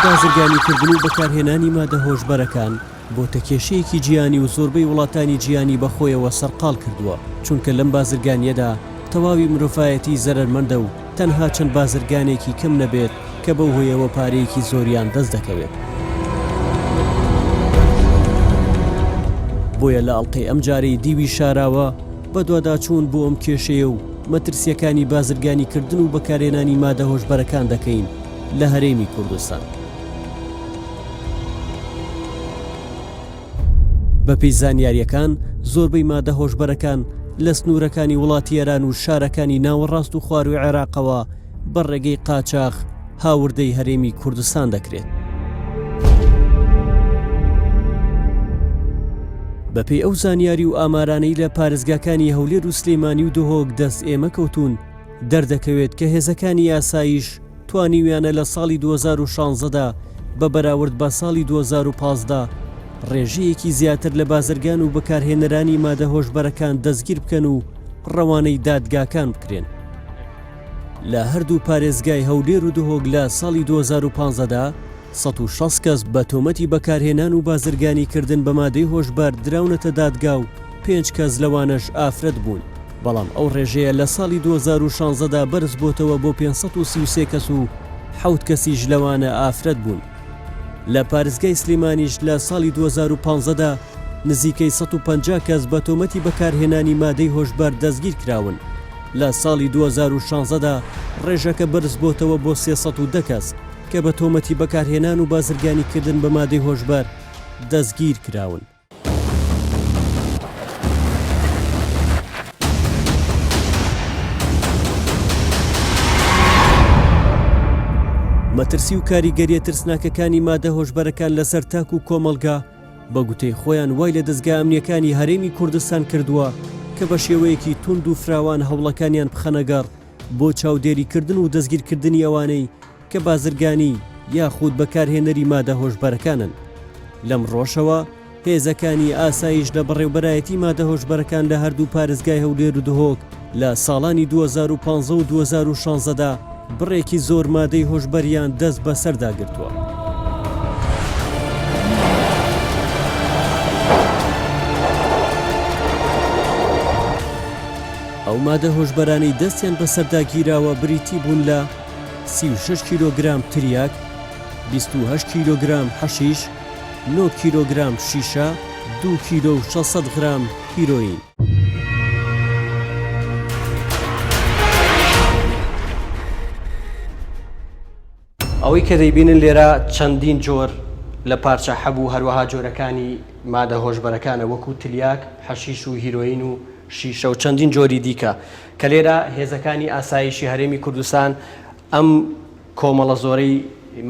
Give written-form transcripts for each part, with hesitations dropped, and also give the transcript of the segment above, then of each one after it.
بازرگانیکردن و بەکارهێنانی مادە هۆشبەرەکان بۆ تەکێشەیەکی جیهانی و زۆربەی وڵاتانی جیهانی بەخۆیەوە سەرقاڵ کردووە، چونکە لەم بازرگانیەدا تەواوی مرۆڤایەتی زەرمەندە و تەنها چەند بازرگانێکی کەم نەبێت کە بەو هۆیەوە پارەیەکی زۆریان دەست دەکەوێت. بۆیە لە ئەڵقەی ئەم جارەی دیوی شاراوە بە دوواداچوون بۆ ئەم کێشەیە و مەترسیەکانی بازرگانیکردن و بەکارهێنانی مادە هۆشبەرەکان دەکەین لە هەرێمی کوردستان. بەپێی زانیاریەکان زۆربەی مادە هۆشبەرەکان لە سنوورەکانی وڵاتی ئێران و شارەکانی ناوەڕاست و خواروی عێراقەوە بە ڕێگەی قاچاغ هاوردەی هەرێمی کوردستان دەکرێت. بەپێی ئەو زانیاری و ئامارانەی لە پارێزگاکانی هەولێر و سلێمانی و دهۆک دەست ئێمە کەوتون دەردەکەوێت کە هێزەکانی یاساییش توانیویانە لە ساڵی 2016دا بە بەراورد بە ساڵی 2015 ڕێژەیەکی زیاتر لە بازرگان و بەکارهێنەرانی مادە هۆشبەرەکان دەستگیر بکەن و ڕەوانەی دادگاکان بکرێن. لە هەردوو پارێزگای هەولێر و دهۆک لە ساڵی 2015دا 160 کەس بە تۆمەتی بەکارهێنان و بازرگانیکردن بە مادەی هۆشبەر دراونەتە دادگا و 5 کەس لەوانەش ئافرەت بوون، بەڵام ئەو ڕێژەیە لە ساڵی 2016دا بەرز بۆتەوە بۆ 533 کەس و 7 کەسیش لەوانە ئافرەت بوون. لە پارێزگای سلێمانیش لە ساڵی 2015دا نزیکەی 150 کەس بە تۆمەتی بەکارهێنانی مادەی هۆشبەر دەستگیر کراون. لە ساڵی 2016دا ڕێژەکە بەرز بۆتەوە بۆ 310 کەس کە بە تۆمەتی بەکارهێنان و بازرگانیکردن بە مادەی هۆشبەر دەستگیر کراون. مەترسی و کاریگەریە ترسناکەکانی مادە هۆشبەرەکان لەسەر تاک و کۆمەڵگا بە گوتەی خۆیان وای لە دەستگا ئەمنیەکانی هەرێمی کوردستان کردووە کە بە شێوەیەکی توند و فراوان هەوڵەکانیان بخەنەگەڕ بۆ چاودێریکردن و دەستگیرکردنی ئەوانەی کە بازرگانی یاخود بەکارهێنەری مادە هۆشبەرەکانن. لەم ڕۆژەوە هێزەکانی ئاسایش لە بەڕێوەبەرایەتی مادە هۆشبەرەکان لە هەردوو پارێزگای هەولێر و دهۆک لە ساڵانی 2015 و 2016دا بڕێکی زۆر مادەی هۆشبەریان دەست بەسەردا گرتووە. ئەو مادە هۆشبەرانەی دەستیان بەسەردا گیراوە بریتی بوون لە 36 کیلۆگرام تریاک، 28 کیلۆگرام حەشیش، 9 کیلۆگرام شیشە، 2 کیلۆ و 600 غرام هیرۆین. ئەوەی کە دەیبینن لێرە چەندین جۆر لە پارچە حەبوو هەروەها جۆرەکانی مادە هۆشبەرەکانە وەکو تریاک، حەشیش و هیرۆین و شیشە و چەندین جۆری دیکە کە لێرە هێزەکانی ئاسایشی هەرێمی کوردستان ئەم کۆمەڵە زۆرەی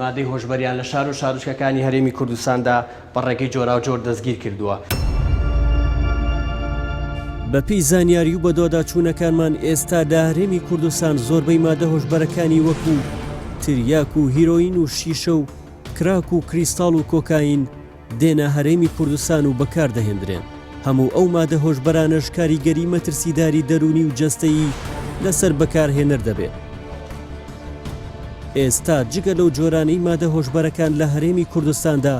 مادەی هۆشبەریان لە شار و شارچکەکانی هەرێمی کوردستاندا بە ڕێگەی جۆرا و جۆر دەستگیر کردووە. بەپێی زانیاری و بەدواداچوونەکانمان ئێستا لە هەرێمی کوردستان زۆربەی مادە هۆشبەرەکانی وەکو تریاک و هیرۆین و شیشە و کراک و کریستاڵ و کۆکاین دێنە هەرێمی کوردستان و بەکاردەهێنرێن. هەموو ئەو مادە هۆشبەرانەش کاریگەری مەترسیداری دەرونی و جەستەیی لەسەر بەکارهێنەر دەبێت. ئێستا جگە لەو جۆرانەی مادە هۆشبەرەکان لە هەرێمی کوردستاندا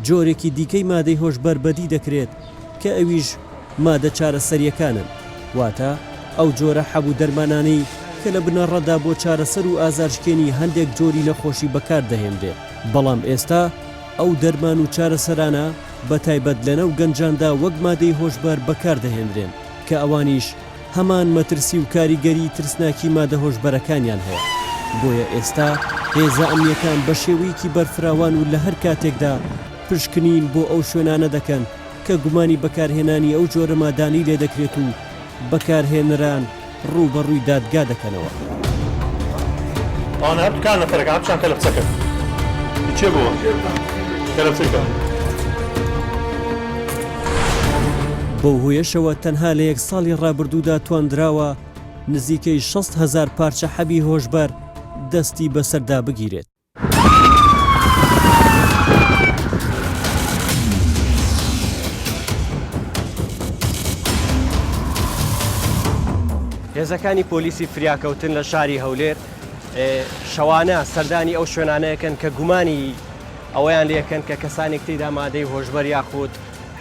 جۆرێکی دیکەی مادەی هۆشبەر بەدی دەکرێت کە ئەویش مادە چارەسەریەکانن، واتە ئەو جۆرە حەبوو دەرمانانەی کە لە بنەڕەدا بۆ چارەسەر و ئازارشکێنی هەندێک جۆری نەخۆشی بەکاردەهێنرێت. بەڵام ئێستا ئەو دەرمان و چارەسەرانە بە تایبەت لەنەو گەنجاندا وەک مادەی هۆشبەر بەکاردەهێنرێن کە ئەوانیش هەمان مەترسی و کاریگەری ترسناکی مادە هۆشبەرەکانیان هەیە. بۆیە ئێستا هێزە ئەمنیەکان بە شێوەیەکی بەرفراوان و لە هەر کاتێکدا پشکنین بۆ ئەو شوێنانە دەکەن کە گومانی بەکارهێنانی ئەو جۆرە مادانی لێ دەکرێت و بەکارهێنەران ڕوو بەڕووی دادگا دەکەنەوە. ئەوانە هەر بکان نەفەرەکە هەپشان کەلەفچەکە چێ بووە؟ کەلەفچەکە بەو هۆیەشەوە تەنها لە یەک ساڵی ڕابردوودا توانراوە نزیکەی 6,000 پارچە حەبی هۆشبەر دەستی بەسەردا بگیرێت. هێزەکانی پۆلیسی فریاکەوتن لە شاری هەولێر شەوانە سەردانی ئەو شوێنانەیەکەن کە گومانی ئەوەیان لێکەن کە کەسانێک تێدا مادەی هۆشبەر یاخود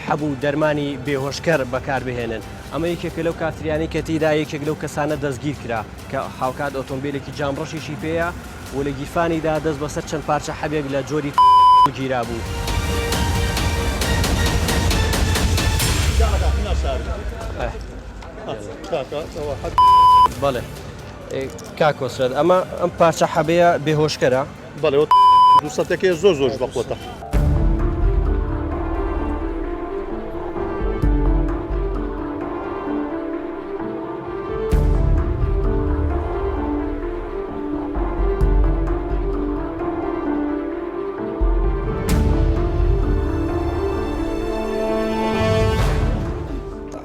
حەبوو دەرمانی بێهۆشکەر بەکاربهێنن. ئەمە یەکێکە لەو کاتریانی کە تێدا یەکێک لەو کەسانە دەستگیر کرا کە هاوکات ئۆتۆمبیلێکی جامڕەشیشی پێەیە و لە گیرفانیدا دەست بەسەر چەند پارچە حەبێک لە جۆری گیرا بوو. بەڵێ کاکۆسرەت ئەمە ئەم پارچە حەبەیە بێهۆشکەرە بەڵێ دووسەتێکی زۆر بەقوتە.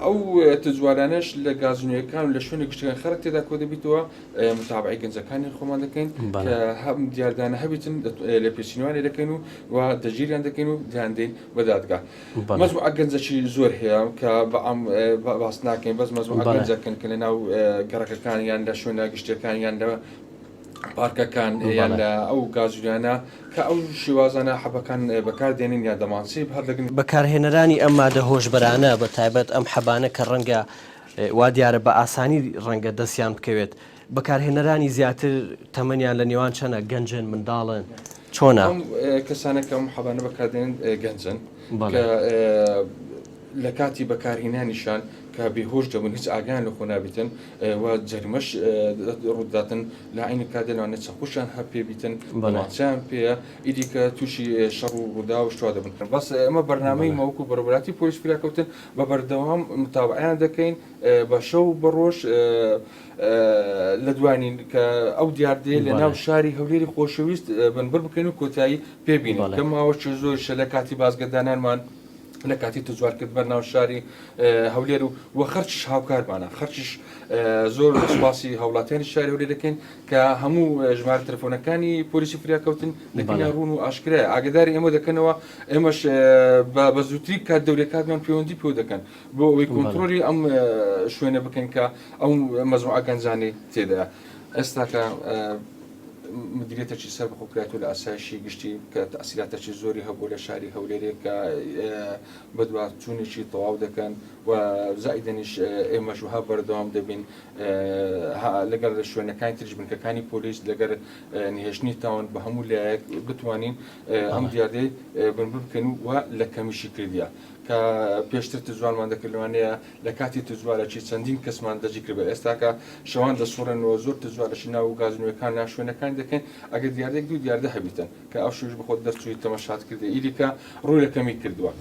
ئەو تجوارانش لە گازنوێکان و لە شوێنە گشتەکان خەرک تێدا کۆ دەبیتەوە متابعی گەنجەکانی خۆمان دەکەین کە هەم دیاردانە هەبیتن لە پێچینوانی دەکەین و دەگیریان دەکەین و دیاندین بە دادگا. مەزموع گەنجەکی زۆر هەیە کە باس ناکەین بەس مەزموع گەنجەکەن کە لە ناو گەڕەکەکان یان لە شوێنە گشتەکان یان لە پارکەکان یان لە ئەو گازوریانە کە ئەو شێوازانە حەبەکان بەکاردێنین یا دەمانسی هەر دەگەن بەکارهێنەرانی ئەم مادە هۆشبەرانە بە تایبەت ئەم حەبانە کە ڕەنگە وا دیارە بە ئاسانی ڕەنگە دەستیان بکەوێت بەکارهێنەرانی زیاتر تەمەنیان لە نێوان چەنە گەنجن منداڵن چۆنە کەسانێکە ئەم حەبانە بەکاردێن گەنجن لە کاتی بەکارهێنانیشان کە بێهۆش دەبوون هیچ ئاگیان لە خۆ نابیتن و جەریمەش ڕووداتن لە عینی کاتێ لەوانێت چەقوشیان هەر پێبیتن بەڵاتیان پێە ئیدی کە تووشی شەڕ و ڕوودا و شتوا دەبن. بەس ئەمە بەرنامەی مەوەکو بەڕێوەبەراتی پۆلیس فراکەوتن بە بەردەوام متابعیان دەکەین بە شەو بە ڕۆژ لە دوانین کە ئەو دیاردەیە لە ناو شاری هەولێری خۆشەویست بنبەر بکەین و کۆتایی پێبینن کە ماوەی زۆر شە لە کاتی بازگەدانانمان لە کاتی تجوارکرد بەرناو شاری هەولێر و خەرچش هاوکارمانە خەرچش زۆر سوپاسی هەوڵاتیانی شاری هەولێر دەکەین کە هەموو ژمارە تەلەفۆنەکانی پۆلیسی فریاکەوتن دەکەین ڕوون و ئاشکرای ئاگداری ئێمە دەکەنەوە ئێمەش بە زووتری کات دەورێکاتمان پەیوەندی پێ دەکەن بۆ ئەوەی کۆنتڕۆلی ئەم شوێنە بکەین کە ئەو مەزموعە گەنجانەی تێدایە. ئێستاکە مدیریتێکی سەر بەخۆکرێت و لە ئاسایشی گشتی کە تەسیراتێکی زۆری هەبوو لە شاری هەولێرێک کە بەدوا چوونێکی تەواو دەکەن و زائیدەنیش ئێمەش وها بەردەوام دەبین لەگەر شوێنەکانی تریش بنکەکانی پۆلیس لەگەر نهێشتنی تاوان بە هەموو لایەک بتوانین ئەم دیاردەی بنبر بکەین و لە کەمیشی کردیە کە پێشتر تجوارمان دەکردوانەیە لە کاتی تجوارەکی چەندین کەسمان دەجی کرد بە ئێستاکە شەوان دەسوڕێنەوە زۆر تجوارەشی ناو و گازنوێکان ناشوێنەکان دەکەن ئەگەر دیاردێک دوو دیاردە هەبیتن کە ئەو شوش بخۆت دەرچووی تەماشات کردی ئیلیکە ڕووی لە کەمی کردووە.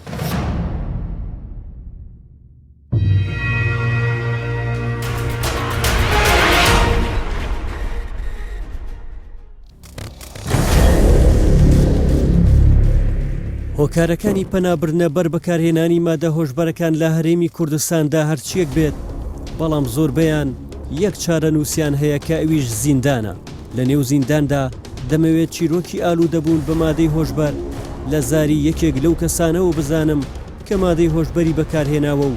هۆکارەکانی پەنابرنە بەر بەکارهێنانی مادە هۆشبەرەکان لە هەرێمی کوردستاندا هەرچیەک بێت بەڵام زۆربەیان یەک چارە نووسیان هەیە کە ئەویش زیندانە. لە نێو زینداندا دەمەوێت چیرۆکی ئالوودەبوون بە مادەی هۆشبەر لە زاری یەکێک لەو کەسانەوە بزانم کە مادەی هۆشبەری بەکارهێناوە و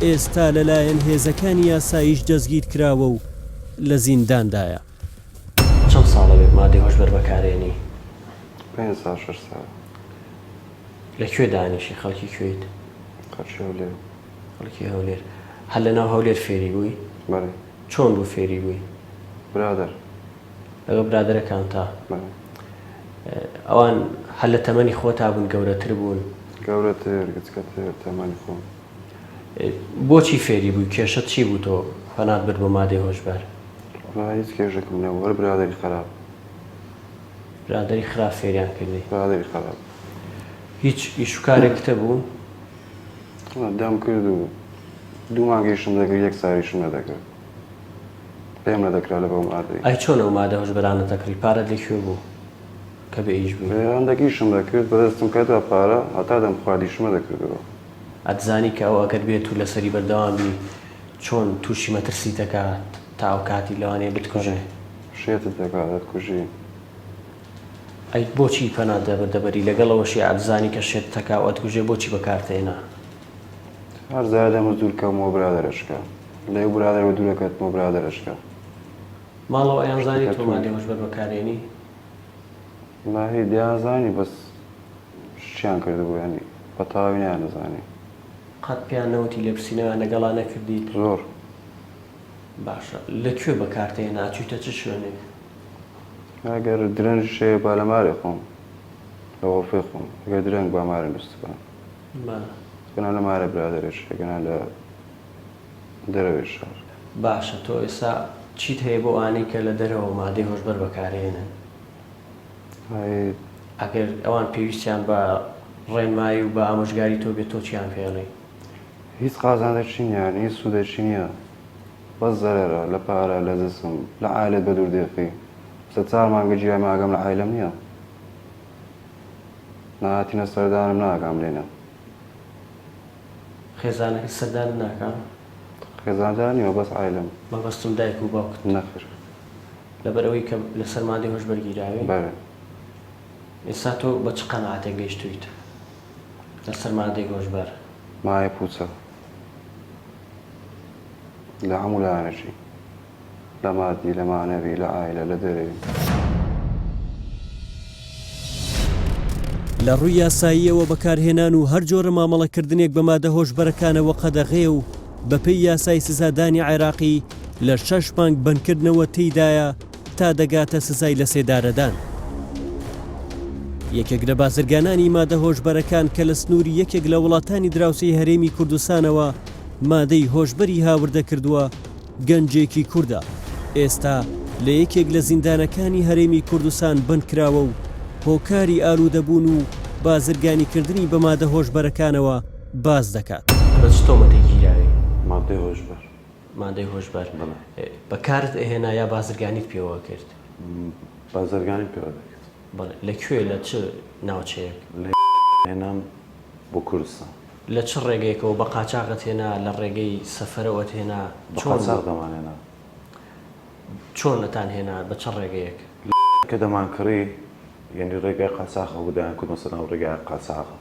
ئێستا لەلایەن هێزەکانی یاساییش دەستگیر کراوە و لە زینداندایە. چەند ساڵە بێت مادەی هۆشبەر بەکارهێنی؟ 5 ساڵ 6 ساڵ. لەکوێ دانیشی خەڵکی کوێیت؟ خەڵکی هەولێر. خەڵکی هەولێر. هەر لە ناو هەولێر فێری بووی؟ بەڵێ. چۆن بوو فێری بووی؟ برادەر. لەگە برادەرەکان تا؟ بەڵێ. ئەوان هەر لە تەمەنی خۆتا بوون گەورەتر بوون؟ گەورەتر گچکەتر تەمەنی خۆم. بۆچی فێری بووی؟ کێشەت چی بوو تۆ پەنات برد بۆ مادەی هۆشبەر؟ هیچ کێشێکم نەبوو وەرە برادەری خراپ. برادەری خراپ فێریان کردی؟ برادەری خراپ. هیچ ئیش و کارێکتە بوو؟ دام کرد و 2 مانگیشم دەکرد 1 ساریشم نەدەکرد. پێم نەدەکرا لە بەو مادەی. ئەی چۆن ئەو مادە هۆشبەرانە دەکڕی؟ پارەت لەکوێ بوو کە بە ئیش بووی؟ هەندێکیشم دەکرد بەدەستم کردوە پارە هەتا دەم خواردیشمە دەکردەوە. ئەتزانی کە ئەو ئەگەر بێت و لەسەری بەردەوامی چۆن تووشی مەترسی دەکات تا ئەو کاتی لەوانەیە بتکوژێ؟ شێتت دەکات دەتکوژی. ئەی بۆچی پەنات دەبەری لەگەڵەوەشی ئەتزانی کە شێت تەکا و ئەتکوژێ بۆچی بەکارتێنا؟ هەر زادەمە دوور کەمەوە برادەرشکە لەو برادەرەوە دوورەکەتمەوە برادەرشکە. ماڵەوە ئەیانزانی تۆ مادەی هۆشبەر بەکارهێنی؟ وڵاهی دیازانی بەس چیان کردبوو ینی بە تەواوی نزانی قەت پیان نەوتی لێ پرسیینەوە نەگەڵا نەکردیت زۆر باشە لەکوێ بەکارتێنا چوویتە چ شوێنێک ئەگەر درەنج شەیە با لە مارێ خۆم لە غۆفێ خۆم ئەگەر درەنگ با مارە دەستبان گەنا لە مارە برادێش گەنا لە دەرەوێش شار باشە تۆ ئێستا چیت هەیە بۆ ئانی کە لە دەرەوە مادەی هۆشبەر بەکارهێنن ئەگەر ئەوان پێویستیان بە ڕێنمایی و بە ئامۆژگاری تۆ بێت تۆ چیان فێڵی هیچ قازانجی نییە هیچ سوودێکی نییە بەس زەرەرە لە پارە لە دەستم لە عایلێت بە دووردێقی سە 4 مانگە جیای ماگەم لە عایلەم نییە نهاتینە سەردانم ناکام لێنە خێزانەکە سەردان ناکەم خێزاندار نیوە بەس عایلەم مەبەستم دایک و باوکت نەخر لەبەرەوەی کە لەسەر مادەی هۆشبەر گیراوی بەرە ئێستا تۆ بە چ قەناعەتێک گەیشتوویت لەسەر مادەی هۆشبەر مایە پوچە لە هەموو لایەنەشی لە مادی لە مانەوی لە عایلە لە دەرەوی لە ڕووی یاساییەوە بەکارهێنان و هەر جۆرە مامەڵەکردنێک بە مادە هۆشبەرەکانەوە قەدەغێ و بەپێی یاسای سزادانی عێراقی لە 6 مانگ بنکردنەوە تێیدایە تا دەگاتە سزای لە سێدارەدان. یەکێک لە بازرگانانی مادە هۆشبەرەکان کە لە سنووری یەکێک لە وڵاتانی دراوسەی هەرێمی کوردستانەوە مادەی هۆشبەری هاوردە کردووە گەنجێکی کووردە ئێستا لە یەکێک لە زیندانەکانی هەرێمی کوردستان بنکراوە و هۆکاری ئالوودەبوون و بازرگانیکردنی بە مادە هۆشبەرەکانەوە باز دەکات. بە چ تۆمەتێک گیراوی مادەی هۆشبەر مادەی هۆشبەر بەکارت ئەهێنا یا بازرگانیت پێوە کرد بازرگانی پێوە دەکرد لەکوێ لە چ ناوچەیەک هێنام بۆ کوردستان لە چ ڕێگەیەکەوە بە قاچاقت هێنا لە ڕێگەی سەفەرەوەت هێنا قاچاق دەمانێنا چۆن نەتان هێنا بە چ ڕێگەیەک کە دەمان کڕی یعنی ڕێگای قاچاقە بودایان کوردستان و ڕێگای قاچاقە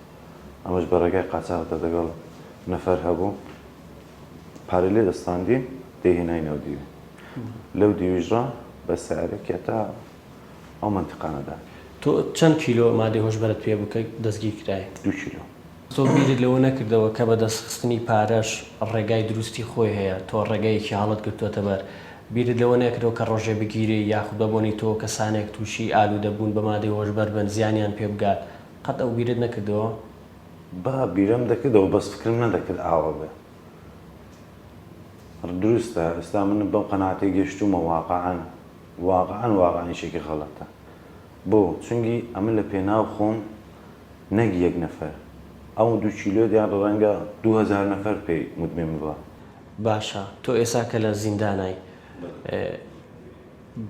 ئەمەش بە ڕێگای قاچاقدا دەگەڵ نەفەر هەبوو پارەی لێ دەستاندین دەیهێنای ناو دیوی لەو دیویژڕا بە سیارێکی تا ئەو منتیقانەدا تۆ چەند کیلۆ مادەی هۆشبەرت پێ بکە دەستگیر کرای 2 کیلۆ تۆ بیرت لەوە نەکردەوە کە بە دەستخستنی پارەش ڕێگای دروستی خۆی هەیە تۆ ڕێگایەکی حاڵت گرتووەتە بەر بیرت لەوە نەکردەوە کە ڕۆژێ بگیری یاخود بەبوونی تۆ کەسانێک تووشی ئالوودەبوون بە مادەی هۆشبەر بن زیانیان پێ بگات قەت ئەو بیرت نەکردەوە با بیرەم دەکردەوە بەس فکرم نەدەکرد ئاوە بێ دروستە ئێستا من بەم قەناعەتێ گەشتومە واقعانیشێکی غەڵەتە بۆ چونکی ئەمن لە پێناو خۆم نەک یەک نەفەر ئەو 2 کیلۆ دیان ڕەنگە 2000 نەفەر پێی مدمێن بووە باشە تۆ ئێستا کە لە زیندانای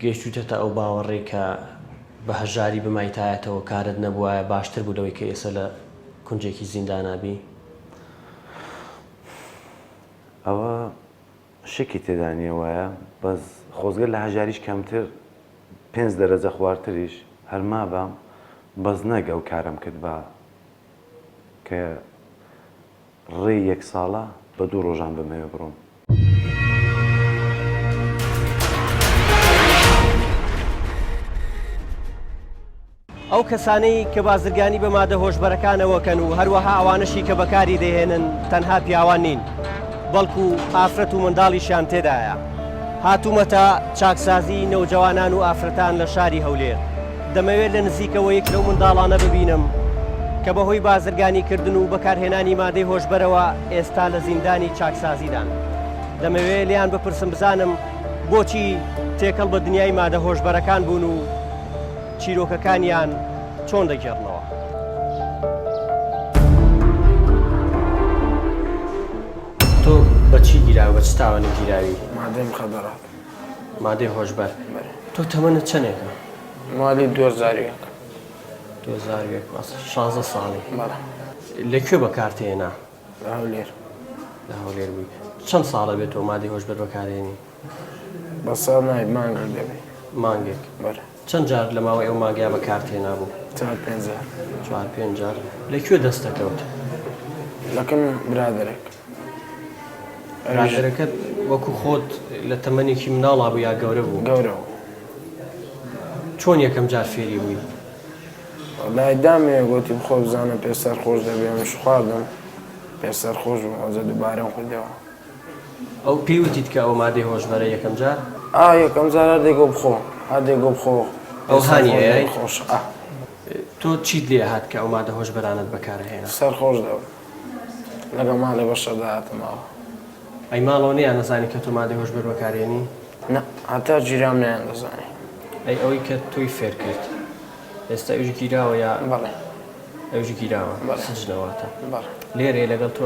گەیشتوتە تا ئەو باوەڕێ کە بە هەژاری بمایتایەتەوە کارت نەبووایە باشتر بوو لەوەی کە ئێستا لە کونجێکی زیندانابی ئەوە شکی تێدانیە وایە بەس خۆزگە لە هەژاریش کەمتر 5 دەرەجە خواردتریش هەرما بەم بەس نەگە و کارم کرد بە کە ڕێی 1 ساڵە بە 2 ڕۆژان بمەوێ بڕۆم ئەو کەسانەی کە بازرگانی بە مادە هۆشبەرەکانەوەکەن و هەروەها ئەوانشی کە بەکاری دەهێنن تەنها پیاوان نین بەڵکو ئافرەت و منداڵیشیان تێدایە هاتوومەتە چاکسازی نەوجەوانان و ئافرەتان لە شاری هەولێر دەمەوێت لە نزیکەوە یەک لەو منداڵانە ببینم کە بەهۆی بازرگانیکردن و بەکارهێنانی مادەی هۆشبەرەوە ئێستا لە زیندانی چاکسازیدان دەمەوێت لیان بپرسم بزانم بۆچی تێکەڵ بە دنیای مادە هۆشبەرەکان بوون و چیرۆکەکانیان چۆن دەگەڕنەوە تۆ بەچی گیراوە بە چ تاوانێک گیراوی مادەی مخەدەرات مادەی هۆشبەر تۆ تەمەنت چەندێکە مالی 2000 16 ساڵی لەکوێ بەکارتێنا لە هەولێر لە هەولێر بووی چەند ساڵە بێت تۆ مادەی هۆشبەر بەکارێنی بە ساڵ ناوی مانگێک دەبێت مانگێک بەرە چەند جار لە ماوەی ئەو ماگیا بەکارتێنا بوو 4-5 جار لەکوێ دەستەکەوت لەکەم برادێک برادەرەکەت وەکو خۆت لە تەمەنێکی مناڵا بوو یا گەورە بوو گەورەوە چۆن یەکەم جار فێری بووی لای دامێ گوتی بخۆ بزانە پێ سەرخۆش دەبێ منش خواردم پێ سەرخۆش بوو ئەوجا دووبارەم کردەوە ئەو پێیوتیت کە ئەو مادەی هۆشبەرە یەکەم جار یەکەم جار هەردێکۆ بخۆ هەردێکۆ بخۆ ئەو هانیە خۆش تۆ چیت لێ هات کە ئەو مادە هۆشبەرانت بەکارهێنا سەرخۆش دەوە لەگە ماڵێ بەشەدا هاتمەوە ئەی ماڵەوە نیان نەزانی کە تۆ مادەی هۆشبەر بەکارێنی نە هەتا گیرام نیان دەزانی ئەی ئەوەی کە تۆی فێر کرد ئێستا ئەوژی گیراوە یا بەڵێ ئەوژی گیراوە سجنەوەتە بەڵێ لێرێ لەگەڵ تۆ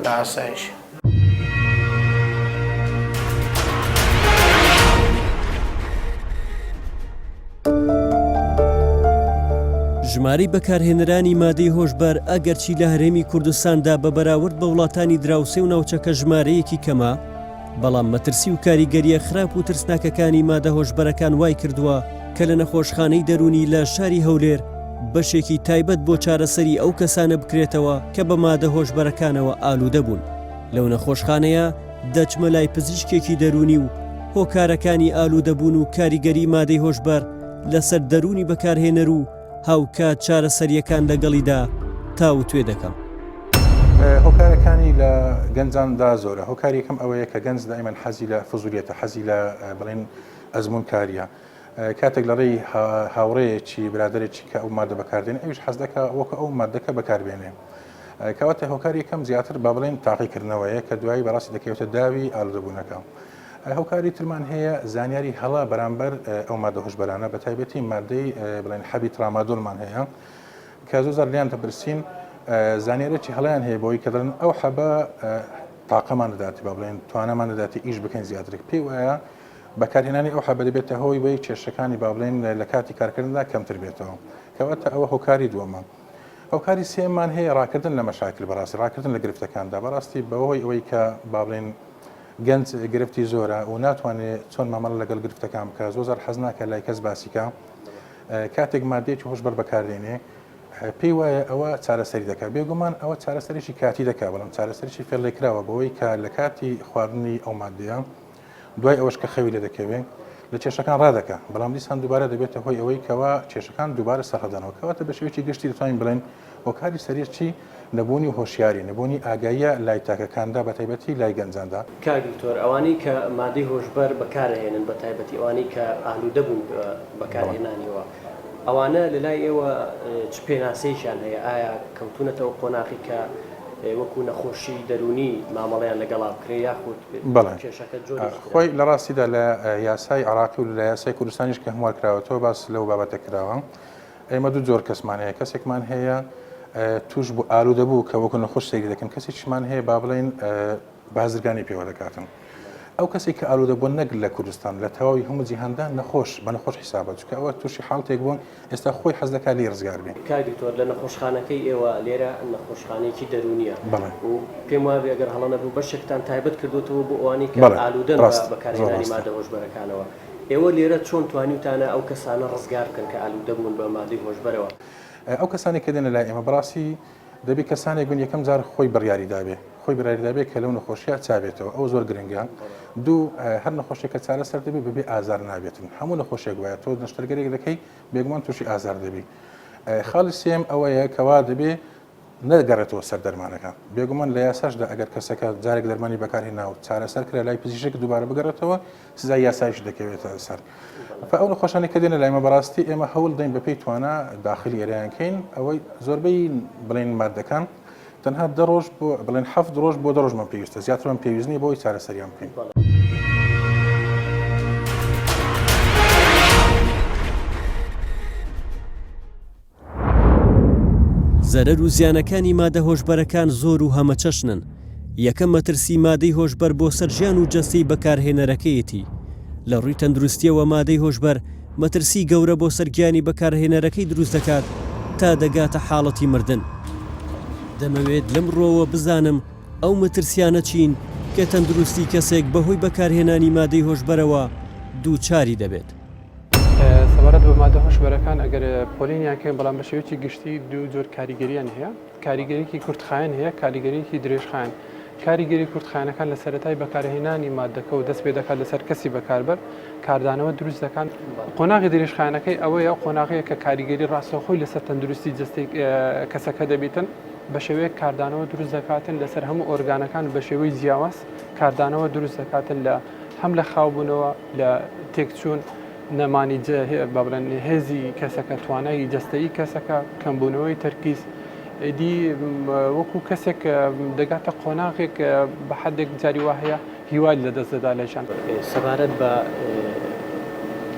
لە ئاسایش ژمارەی بەکارهێنەرانی مادەی هۆشبەر ئەگەرچی لە هەرێمی کوردستاندا بە بەراورد بە وڵاتانی دراوسێ و ناوچەکە ژمارەیەکی کەمە، بەڵام مەترسی و کاریگەریە خراپ و ترسناکەکانی مادە هۆشبەرەکان وای کردووە کە لە نەخۆشخانەی دەرونی لە شاری هەولێر بەشێکی تایبەت بۆ چارەسەری ئەو کەسانە بکرێتەوە کە بە مادە هۆشبەرەکانەوە ئالوودە بوون. لەو نەخۆشخانەیە دەچمە لای پزیشکێکی دەرونی و هۆکارەکانی ئالوودەبوون و کاریگەری مادەی هۆشبەر لەسەر دەرونی بەکارهێنەر و هاوکات چارەسەریەکان لەگەڵیدا تاو توێ دەکەم. هۆکارەکانی لە گەنجاندا زۆرە. هۆکاری یەکەم ئەوەیە کە گەنج دائیمەن حەزی لە فزولیەتە، حەزی لە بڵێن ئەزمون کاریە. کاتێک لەڕێی هاوڕەیەکی برادێکی کە ئەو مادە بەکاردێن ئەوش حەز دەکە وەکە ئەو مادەکە بەکاربێنێ. کەواتە هۆکاری یەکەم زیاتر با بڵێن تاقیکردنەوەیە کە دوایی بەڕاستی دەکەوێتە داوی ئالوودەبوونەکە. هۆکاری ترمان هەیە زانیاری هەڵا بەرامبەر ئەو مادە هۆشبەرانە بە تایبەتی مادەی بڵێن حەبی ترامادۆلمان هەیە کە زۆر لیان دەپرسین زانیارێکی هەڵیان هەیە بۆی کە دەڵێن ئەو حەبە تاقەمان دەداتی با بڵێن توانەمان دەداتی ئیش بکەین زیاترێک پێی وایە بەکارهێنانی ئەو حەبە دەبێتە هۆی وەی کێشەکانی با بڵێن لە کاتی کارکردندا کەمتر بێتەوە. کەواتە ئەوە هۆکاری دووەمە. هۆکاری سێمان هەیە ڕاکردن لە مەشاکل بەڕاستی ڕاکردن لە گرفتەکاندا بەڕاستی بەهۆی ئەوەی کە با بڵێن گەنج گرفتی زۆرە و ناتوانێت چۆن مامەڵ لەگەڵ گرفتەکان بکە زۆر حەز ناکە لای کەس باسیکە کاتێک مادەیەکی هۆشبەر بەکاردێنێ پێی وایە ئەوە چارەسەری دەکات بێگومان ئەوە چارەسەریشی کاتی دەکات بەڵام چارەسەریشی فێڵێکراوە بەوەی کە لە کاتی خواردنی ئەو مادەیە دوای ئەوەش کە خەوی لە دەکەوێت لە کێشەکان ڕادەکە بەڵام دیسان دووبارە دەبێتە هۆی ئەوەی کەوا کێشەکان دووبارە سەرهەدانەوە کەواتە بە شێوەیەکی گشتی دەتوانین بڵێن هۆکاری سەرچی نەبوونی هۆشیاری نەبوونی ئاگاییە لای تاکەکاندا بە تایبەتی لای گەنجاندا. کاگتۆر ئەوانەی کە مادەی هۆشبەر بەکارهێنن بە تایبەتی ئەوانەی کە ئالوودە بوون بەکارهێنانیەوە ئەوانە لەلای ئێوە چ پێناسەیشان هەیە ئایا کەوتونەتەوە قۆناقی کە وەکو نەخۆشی دەرونی مامەڵەیان لەگەڵا بکرێ یاخود کێشەکە جۆری خۆی لە ڕاستیدا لە یاسای عراقی و لە یاسای کوردستانیش کە هەموار کراوەتەوە باس لەو بابەتە کراوە ئێمە دوو جۆر کەسمان هەیە کەسێکمان هەیە توش بۆ ئالوودەبوو کە وەکو نەخۆش سەیری دەکەن کەسێکمان هەیە با بڵێن بازرگانی پێوە دەکاتن ئەو کەسێک کە ئالوودەبوون نەک لە کوردستان لە تەواوی هەموو جیهاندا نەخۆش بە نەخۆش حیسابەت چکە ئەوە تووشی حاڵتێک بوون ئێستا خۆی حەز دەکات لێ ڕزگار بێن. کاگتۆر لە نەخۆشخانەکەی ئێوە لێرە نەخۆشخانەیەکی دەرونیە و پێم وابێ ئەگەر هەڵە نەبوو بەشێکتان تایبەت کردوتەوە بۆ ئەوانەی کە ئالوودەن بەکارهێنانی مادە هۆشبەرەکانەوە ئێوە لێرە چۆن توانیوتانە ئەو کەسانە ڕزگار بکەن کە ئالوودە بوون بە مادەی هۆشبەرەوە؟ ئەو کەسانی کە دێنە لای ئێمە بەڕاستی دەبێت کەسانێک بن یەکەم جار خۆی بڕیاریدابێ خۆی بڕیاریدابێت کە لەو نەخۆشیە چابێتەوە ئەو زۆر گرنگە. دوو هەر نەخۆشیێک کە چارە سەر دەبێت بەبێ ئازار نابێتن هەموو نەخۆشیێک وایە تۆ نەشتەرگەرێک دەکەی بێگومان تووشی ئازار دەبی. خاڵی سێم ئەوەیە کەوا دەبێ نەگەڕێتەوە سەر دەرمانەکە بێگومان لە یاساشدا ئەگەر کەسەکە جارێک دەرمانی بەکارهێنا و چارەسەر کرا لای پزیشک دووبارە بگەڕێتەوە سزای یاسایش دەکەوێتە سەر. ئەو نەخۆشانەی کە دێنە لایمە بەڕاستی ئێمە هەوڵ دەین بەپێی توانە داخلی ئێرەیانکەین ئەوەی زۆربەی بڵێن مادەکان تەنها 10 ڕۆژ بۆ بڵێن 7 ڕۆژ بۆ 10 ڕۆژمان پێویستە زیاترمان پێویستنی بۆی چارەسەریان بکەین. زەرەر و زیانەکانی مادە هۆشبەرەکان زۆر و هەمەچەشنن. یەکەم مەترسی مادەی هۆشبەر بۆ سەرژیان و جەستەی بەکارهێنەرەکەیەتی. لە ڕووی تەندروستیەوە مادەی هۆشبەر مەترسی گەورە بۆ سەرگیانی بەکارهێنەرەکەی دروست دەکات تا دەگاتە حاڵەتی مردن. دەمەوێت لەم ڕۆوە بزانم ئەو مەترسیانە چین کە تەندروستی کەسێک بەهۆی بەکارهێنانی مادەی هۆشبەرەوە دووچاری دەبێت. سەبارەت بە مادە هۆشبەرەکان ئەگەر پۆلینیانکەین بەڵام بە شێوەیەکی گشتی دوو جۆر کاریگەریان هەیە کاریگەریەکی کورتخایەن هەیە کاریگەریەکی درێژخایەن کاریگەری کورتخانەکان لە سەرەتای بەکارهێنانی مادەکە و دەست پێ دەکات لەسەر کەسی بەکاربەر کاردانەوە دروست دەکات. قۆناغی دریشخانەکەی ئەوەیە قۆناغەیە کە کاریگەری ڕاستەوخۆی لەسەر تەندروستی جستەی کەسەکە دەبێتن بە شێوەیە کاردانەوە دروست دەکاتن لەسەر هەموو ئۆرگانەکان بە شێوەی جیاواز کاردانەوە دروست دەکاتن لە هەم لە خاوبوونەوە لە تێکچوون نەمانی بەڵێن هێزی کەسەکە توانایی جستەیی کەسەکە کەمبوونەوەی تەرکیز دی وەکو کەسێک دەگاتە قۆناغێک بە حدێک جاری وا هەیە هیوای لە دەستدەدا لەشان سەبارەت بە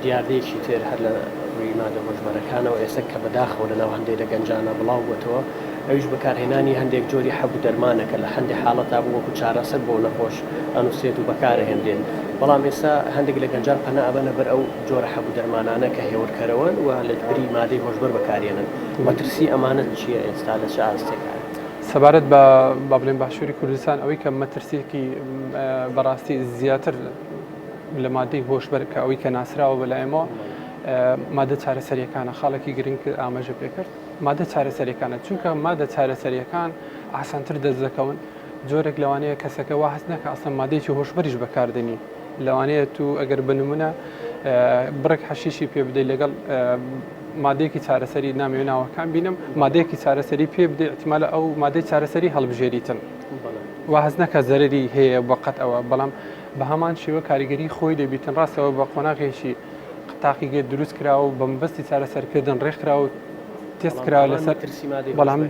دیاردەیەکی تر هەر لە ڕووی مادە هۆشبەرەکانەوە ئێستا کە بەداخەوە لەناو هەندێک لە گەنجانە بڵاو بووەتەوە ئەویش بەکارهێنانی هەندێک جۆری حەبوو دەرمانەکە لە هەندێک حاڵەتا بوو وەکو چارەسەر بۆ نەخۆش ئەنووسێت و بەکارهێنرێن بەڵام ئێستا هەندێک لە گەنجان پەنا ئەبەنە بەر ئەو جۆرە حەبوو دەرمانانە کە هێورکەرەوەن و لە بری مادەی هۆشبەر بەکارێنن مەترسی ئەمانەت چییە ئێستا لە چه ئاستێکە سەبارەت بە بڵێن باشووری کوردستان ئەوەی کە مەترسیەکی بەڕاستی زیاتر لە مادەی هۆشبەر کە ئەوەی کە ناسراوە بەلایەمەوە مادە چارەسەریەکانە خاڵێکی گرنگ ئاماژە پێکرد مادە چارەسەریەکانە چونکە مادە چارەسەریەکان ئاسانتر دەست دەکەون جۆرێک لەوانەیە کەسەکە وا هەست نەکە ئەسڵ مادەیەکی هۆشبەریش بەکاردێنی لەوانەیە تو ئەگەر بنمونە بڕێک حەشیشی پێ بدەیت لەگەڵ مادەیەکی چارەسەری نامێ ناوەکان بینم مادەیەکی چارەسەری پێ بدەیت احتیمالە ئەو مادەی چارەسەری هەڵبژێریتن وا هەست نەکە زەرری هەیە بەقەت ئەوە بەڵام بە هەمان شێوە کاریگەری خۆی دەبیتن ڕاستەوە بە قۆناغێکی تاقیگە دروست کراوە و بە مەبەستی چارەسەرکردن ڕێکخراوە تێست کراوە لەسەر بەڵام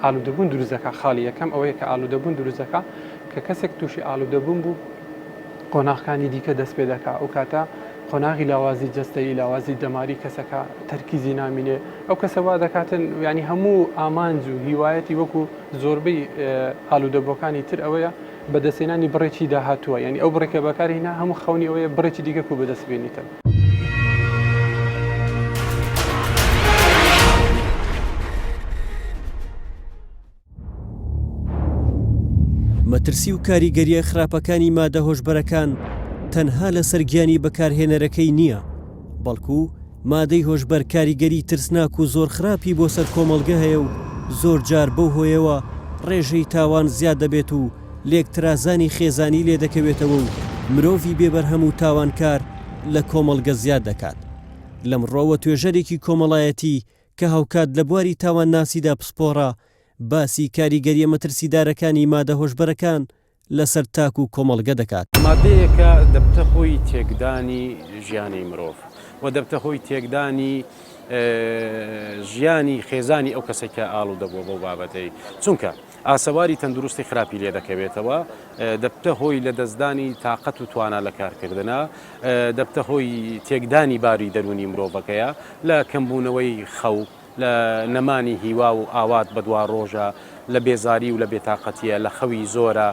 ئالوودەبوون دروست دەکات خاڵی یەکەم ئەوەیە کە ئالوودەبوون دروست دەکات کە کەسێک تووشی ئالوودەبوون بوو قۆناغەکانی دیکە دەست پێ دەکات ئەو کاتە قۆناغی لاوازی جستەیی لاوازی دەماری کەسەکە تەرکیزی نامینێ ئەو کەسە وا دەکاتن ینی هەموو ئامانج و هیوایەتی وەکو زۆربەی ئالوودەبووەکانی تر ئەوەیە بەدەستێنانی بڕێکی داهاتووە ینی ئەو بڕێکە بەکارهێنا هەموو خەونی ئەوەیە بڕێکی دیکە و بەدەستبێنیتن. مەترسی و کاریگەریە خراپەکانی مادە هۆشبەرەکان تەنها لە سەرگیانی بەکارهێنەرەکەی نییە بەڵکو مادەی هۆشبەر کاریگەری ترسناک و زۆر خراپی بۆ سەر کۆمەڵگە هەیە و زۆر جار بەو هۆیەوە ڕێژەی تاوان زیاد دەبێت و لێکترازانی خێزانی لێ دەکەوێتەوە و مرۆڤی بێبەرهەم و تاوانکار لە کۆمەڵگە زیاد دەکات. لەمڕۆوە توێژەرێکی کۆمەڵایەتی کە هاوکات لە بواری تاوان ناسیدا پسپۆڕە باسی کاریگەریە مەترسیدارەکانی مادە هۆشبەرەکان لەسەر تاک و کۆمەڵگە دەکات. مادەیەکە دەبتە خۆی تێکدانی ژیانی مرۆڤ و دەبتە خۆی تێکدانی ژیانی خێزانی ئەو کەسێکە ئاڵوودەبووە بەو بابەتەی چونکە ئاسەواری تەندروستی خراپی لێ دەکەوێتەوە دەبتە هۆی لە دەستدانی تااقەت و توانا لە کارکردنە دەبتە هۆی تێکدانی باری دەرونی مرۆڤەکەیە لە کەمبوونەوەی خەو لە نەمانی هیوا و ئاوات بە دوا ڕۆژە لە بێزاری و لە بێتاقەتیە لە خەوی زۆرە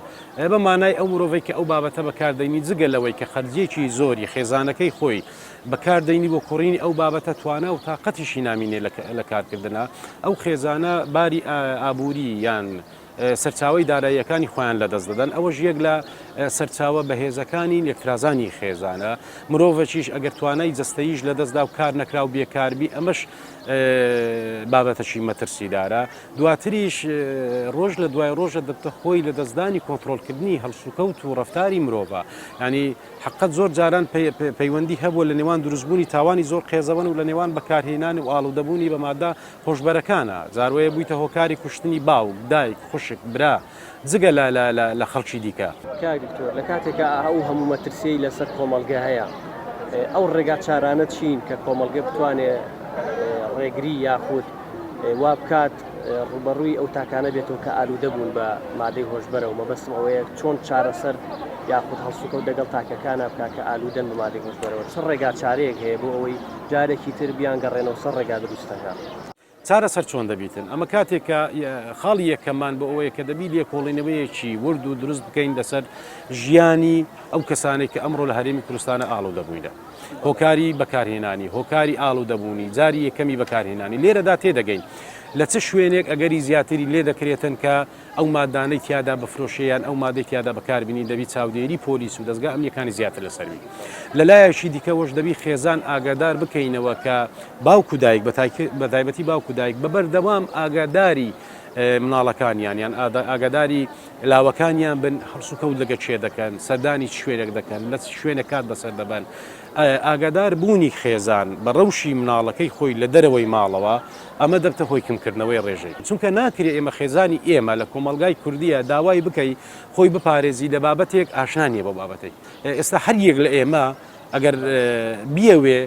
بە مانای ئەو مرۆڤی کە ئەو بابەتە بەکاردەینی جگە لەوەی کە خەرجێکی زۆری خێزانەکەی خۆی بەکاردەینی بۆ کوڕینی ئەو بابەتە توانە و تااقەتیشی نامینێ لە کارکردنە ئەو خێزانە باری ئابووری یان سەرچاوی داراییەکانی خۆیان لە دەست دەدەن ئەوەش یەک لە سەرچاوە بەهێزەکانی لێکترازانی خێزانە مرۆڤەکیش ئەگەر توانای جستەییش لە دەستدا و کار نەکرا و بێکاربی ئەمەش بابەتەشی مەترسیدارە دواتریش ڕۆژ لە دوای ڕۆژە دەبتە خۆی لە دەستدانی کۆنتترۆلکردنی هەڵسوکەوت و ڕفتاری مرۆڤە ینی حقت زۆر جاران پەیوەندی هەبووە لە نێوان دروستبوونی تاوانی زۆر خێزەوەن و لە نێوان بەکارهێنان و ئاڵوودەبوونی بە مادە هۆشبەرەکانە زاروەیە بوویتە هۆکاری کوشتنی باوک دایک خوشک برا جگە لە خەڵکی دیکە دکتۆر لە کاتێکە ئەو هەموو مەترسی لەسەر کۆمەڵگە هەیە ئەو ڕێگا چارانە چین کە کۆمەڵگە بتوانێت ڕێگری یاخود وا بکات ڕوبەڕووی ئەو تاکانە بێتەوە کە ئالوودە بوون بە مادەی هۆشبەرە و مەبەستم ئەوەیە چۆن چارەسەر یاخود هەڵسوکەوت دەگەڵ تاکەکانە بکات کە ئالوودەن بە مادەی هۆشبەرەوە چ ڕێگا چارەیەک هەیە بۆ ئەوەی جارێکی تر بیان گەڕێنەوە سەر ڕێگا دروستەکە چارەسەر چۆن دەبیتن ئەمە کاتێکە خاڵی یەکەمان بە ئەوەیە کە دەبی لێکۆڵینەوەیەکی ورد و دروست بکەین لەسەر ژیانی ئەو کەسانێک کە ئەمڕۆ لە هەرێمی کوردستانە ئاڵوودەبووینە هۆکاری بەکارهێنانی هۆکاری ئاڵوودەبوونی جاری یەکەمی بەکارهێنانی لێرەدا تێدەگەین لە چه شوێنێک ئەگەری زیاتری لێ دەکرێتن کە ئەو مادانەی تیادا بفرۆشیان ئەو مادەی تیادا بەکاربینی دەبی چاودێری پۆلیس و دەستگا ئەمنیەکانی زیاتر لەسەروی لەلایەکی دیکەوەش دەبی خێزان ئاگادار بکەینەوە کە باوکو دایک بە تایبەتی باوکو دایک بەبەردەوام ئاگاداری مناڵەکانیان یان ئاگاداری لاوەکانیان بن هەڵسوکەوت لەگە چێ دەکەن سەردانی شوێنێک دەکەن لە شوێنە کات بەسەر دەبن ئاگادار بوونی خێزان بە ڕەوشی مناڵەکەی خۆی لە دەرەوەی ماڵەوە ئەمە دەبتە هۆی کمکردنەوەی ڕێژەی چونکە ناکرێ ئێمە خێزانی ئێمە لە کۆمەلگای کوردیە داوای بکەی خۆی بپارێزی لە بابەتێک ئاشانیە بە بابەتێک ئێستا هەر یەک لە ئێمە ئەگەر بیەوێ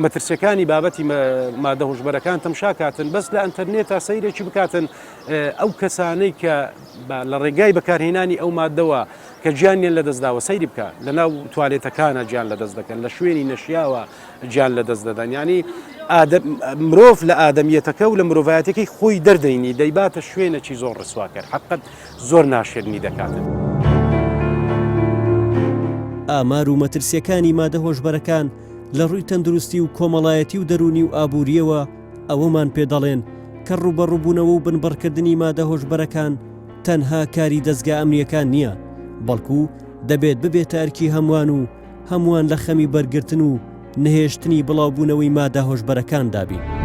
مەترسیەکانی بابەتی مادە هۆشبەرەکان تەمشا کاتن بەس لە ئەنتەرنێتە سەیرێکی بکاتن ئەو کەسانەی کە لە ڕێگای بەکارهێنانی ئەو مادەوە کە گیانیان لە دەستداوە سەیری بکە لە ناو توالێتەکانە گیان لە دەست دەکەن لە شوێنی نەشیاوە گیان لە دەست دەدەن ینی مرۆڤ لە ئادەمیەتەکە و لە مرۆڤایەتەکەی خۆی دەردەینی دەیباتە شوێنێکی زۆر ڕسوا کرد حقت زۆر ناشێنی دەکاتن. ئامار و مەترسیەکانی مادە هۆشبەرەکان لە ڕووی تەندروستی و کۆمەڵایەتی و دەرونی و ئابوووریەوە ئەوەمان پێدەڵێن کە ڕوبەڕووبوونەوە و بنبڕکردنی مادە هۆشبەرەکان تەنها کاری دەستگا ئەمنیەکان نییە بەڵکو دەبێت ببێتە ئەرکی هەمووان و هەمووان لە خەمی بەرگرتن و نهێشتنی بڵاوبوونەوەی مادە هۆشبەرەکان دابین.